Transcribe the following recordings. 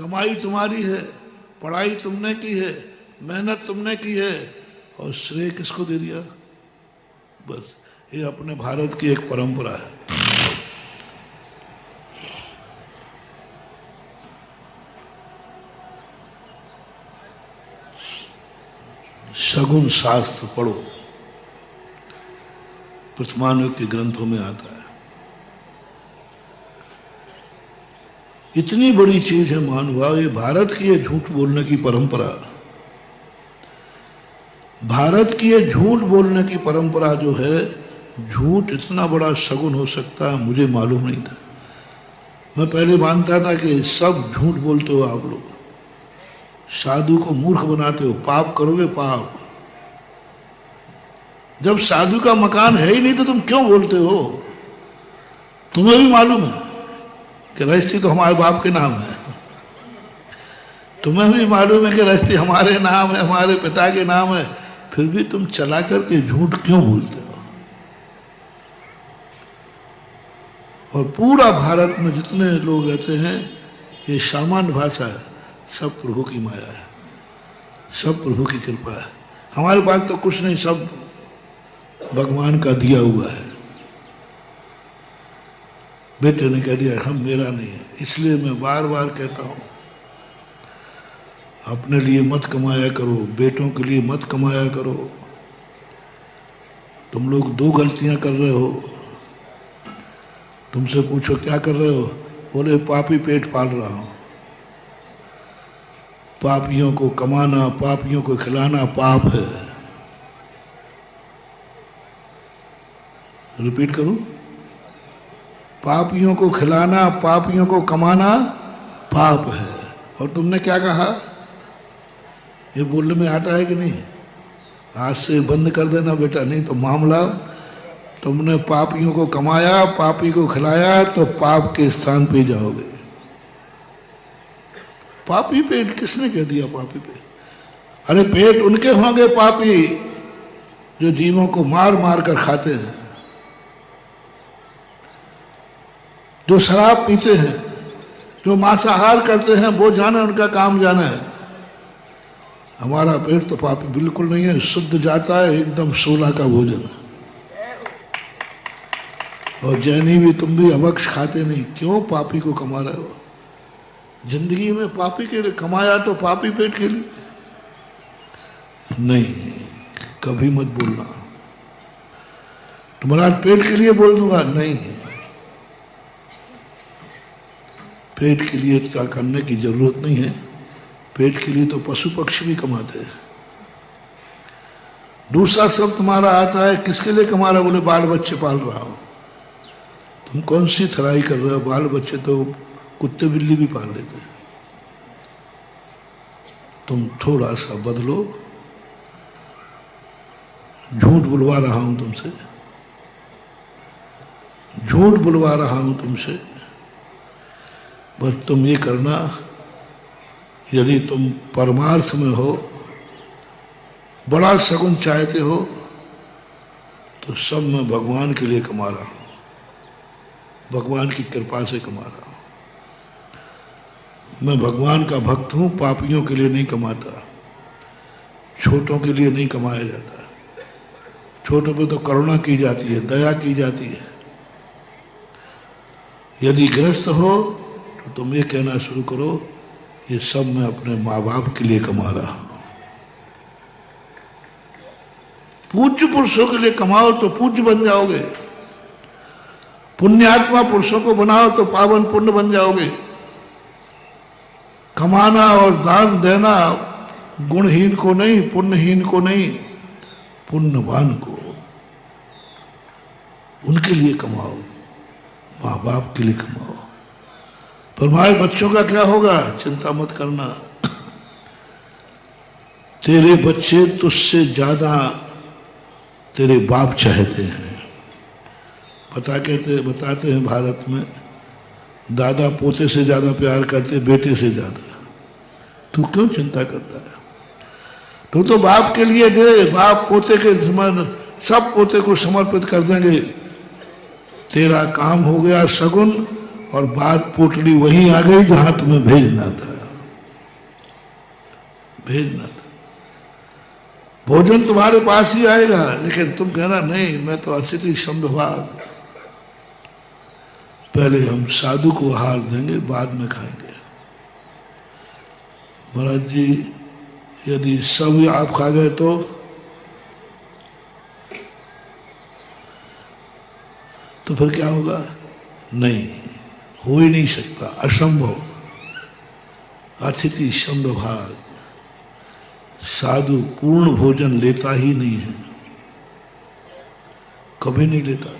कमाई तुम्हारी है, पढ़ाई तुमने की है, मेहनत तुमने की है, और श्रेय किसको दे दिया? बस ये अपने भारत की एक परंपरा है। शगुन शास्त्र पढ़ो, प्रथमानुग के ग्रंथों में आता है। इतनी बड़ी चीज है महानुभाव, ये भारत की ये झूठ बोलने की परंपरा, भारत की ये झूठ बोलने की परंपरा जो है, झूठ इतना बड़ा शगुन हो सकता है मुझे मालूम नहीं था। मैं पहले मानता था कि सब झूठ बोलते हो आप लोग, साधु को मूर्ख बनाते हो, पाप करोगे पाप। जब साधु का मकान है ही नहीं तो तुम क्यों बोलते हो? तुम्हें भी मालूम है कि रजिस्ट्री तो हमारे बाप के नाम है, तुम्हें भी मालूम है कि रजिस्ट्री हमारे नाम है, हमारे पिता के नाम है, फिर भी तुम चला करके झूठ क्यों बोलते हो? और पूरा भारत में जितने लोग रहते हैं, ये सामान्य भाषा है, सब प्रभु की माया है, सब प्रभु की कृपा है। हमारे पास तो कुछ नहीं, सब भगवान का दिया हुआ है। बेटे ने कह दिया हम मेरा नहीं है, इसलिए मैं बार बार कहता हूं अपने लिए मत कमाया करो, बेटों के लिए मत कमाया करो। तुम लोग दो गलतियां कर रहे हो। तुमसे पूछो क्या कर रहे हो, बोले पापी पेट पाल रहा हूं। पापियों को कमाना, पापियों को खिलाना पाप है। रिपीट करूं, पापियों को खिलाना, पापियों को कमाना पाप है। और तुमने क्या कहा? ये बोलने में आता है कि नहीं? आज से बंद कर देना बेटा, नहीं तो मामला, तुमने पापियों को कमाया, पापी को खिलाया तो पाप के स्थान पे जाओगे। पापी पेट किसने कह दिया पापी पेट? अरे पेट उनके होंगे पापी जो जीवों को मार मार कर खाते हैं, जो शराब पीते हैं, जो मांसाहार करते हैं, वो जाने उनका काम जाने है। हमारा पेट तो पापी बिल्कुल नहीं है, शुद्ध जाता है, एकदम सोला का भोजन। और जैनी भी तुम भी अवक्ष खाते नहीं, क्यों पापी को कमा रहे हो? जिंदगी में पापी के लिए कमाया तो पापी पेट के लिए नहीं, कभी मत बोलना। तुम्हारा पेट के लिए बोल दूंगा, नहीं, पेट के लिए क्या करने की जरूरत नहीं है। पेट के लिए तो पशु पक्षी भी कमाते हैं। दूसरा शब्द तुम्हारा आता है, किसके लिए कमा रहा है? बोले बाल बच्चे पाल रहा हूं। तुम कौन सी थराई कर रहे हो? बाल बच्चे तो कुत्ते बिल्ली भी पाल लेते हैं। तुम थोड़ा सा बदलो। झूठ बुलवा रहा हूं तुमसे, झूठ बुलवा रहा हूं तुमसे। बस तुम ये करना, यदि तुम परमार्थ में हो, बड़ा सगुन चाहते हो, तो सब मैं भगवान के लिए कमा रहा हूं, भगवान की कृपा से कमा रहा हूं। मैं भगवान का भक्त हूं, पापियों के लिए नहीं कमाता, छोटों के लिए नहीं कमाया जाता। छोटों पे तो करुणा की जाती है, दया की जाती है। यदि ग्रस्त हो तो तुम ये कहना शुरू करो, ये सब मैं अपने माँ बाप के लिए कमा रहा हूं। पूज्य पुरुषों के लिए कमाओ तो पूज्य बन जाओगे, पुण्यात्मा पुरुषों को बनाओ तो पावन पुण्य बन जाओगे। कमाना और दान देना गुणहीन को नहीं, पुण्यहीन को नहीं, पुण्यवान को, उनके लिए कमाओ, माँ बाप के लिए कमाओ। पर हमारे बच्चों का क्या होगा? चिंता मत करना, तेरे बच्चे तुझसे ज्यादा तेरे बाप चाहते हैं। बताते हैं भारत में दादा पोते से ज्यादा प्यार करते, बेटे से ज्यादा। तू क्यों चिंता करता है? तू तो बाप के लिए दे, बाप पोते के सब पोते को समर्पित कर देंगे। तेरा काम हो गया सगुन, और बात पोटली वहीं आ गई जहां तुम्हें भेजना था। भेजना। भोजन तुम्हारे पास ही आएगा, लेकिन तुम कहना नहीं मैं तो अतिथि संविभाग, पहले हम साधु को आहार देंगे बाद में खाएंगे। महाराज जी यदि सब आप खा गए तो फिर क्या होगा? नहीं, हो ही नहीं सकता, असंभव। अतिथि संविभाग, साधु पूर्ण भोजन लेता ही नहीं है, कभी नहीं लेता,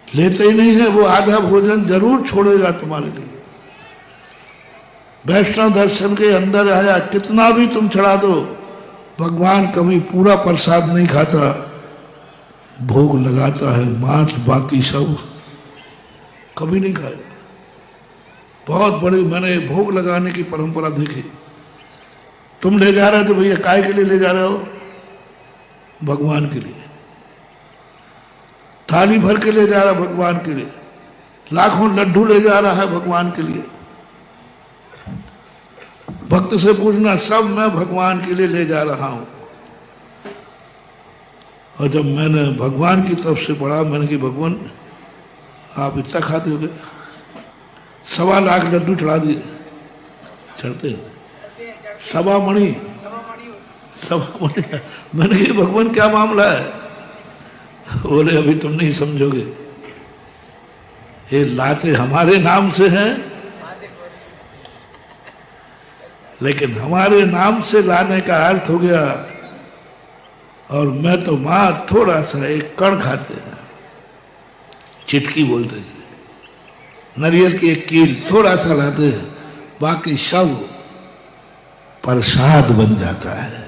लेते ही नहीं है। वो आधा भोजन जरूर छोड़ेगा तुम्हारे लिए। वैष्णव दर्शन के अंदर आया, कितना भी तुम चढ़ा दो, भगवान कभी पूरा प्रसाद नहीं खाता, भोग लगाता है मात्र, बाकी सब कभी नहीं खाएगा। बहुत बड़ी मैंने भोग लगाने की परंपरा देखी। तुम ले जा रहे हो तो भैया काय के लिए ले जा रहे हो? भगवान के लिए। थाली भर के ले जा रहा है भगवान के लिए, लाखों लड्डू ले जा रहा है भगवान के लिए। भक्त से पूछना, सब मैं भगवान के लिए ले जा रहा हूं। और जब मैंने भगवान की तरफ से पढ़ा, मैंने कि भगवान आप इतना खाते हो गए, 1.25 लाख लड्डू चढ़ा दिए, चढ़ते सवा मणि। मैंने कहा भगवान क्या मामला है? बोले अभी तुम नहीं समझोगे, ये लाते हमारे नाम से हैं, लेकिन हमारे नाम से लाने का अर्थ हो गया, और मैं तो मां थोड़ा सा एक कण खाते हैं, चिटकी बोलते हैं, नारियल की एक कील थोड़ा सा लाते हैं, बाकी सब प्रसाद बन जाता है।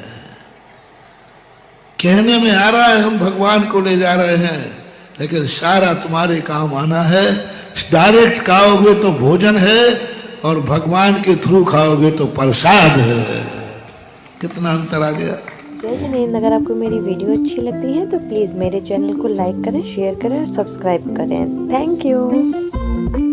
कहने में आ रहा है हम भगवान को ले जा रहे हैं, लेकिन सारा तुम्हारे काम आना है। डायरेक्ट खाओगे तो भोजन है, और भगवान के थ्रू खाओगे तो प्रसाद है। कितना अंतर आ गया। जय जिनेंद्र। अगर आपको मेरी वीडियो अच्छी लगती है तो प्लीज़ मेरे चैनल को लाइक करें, शेयर करें और सब्सक्राइब करें। Thank you.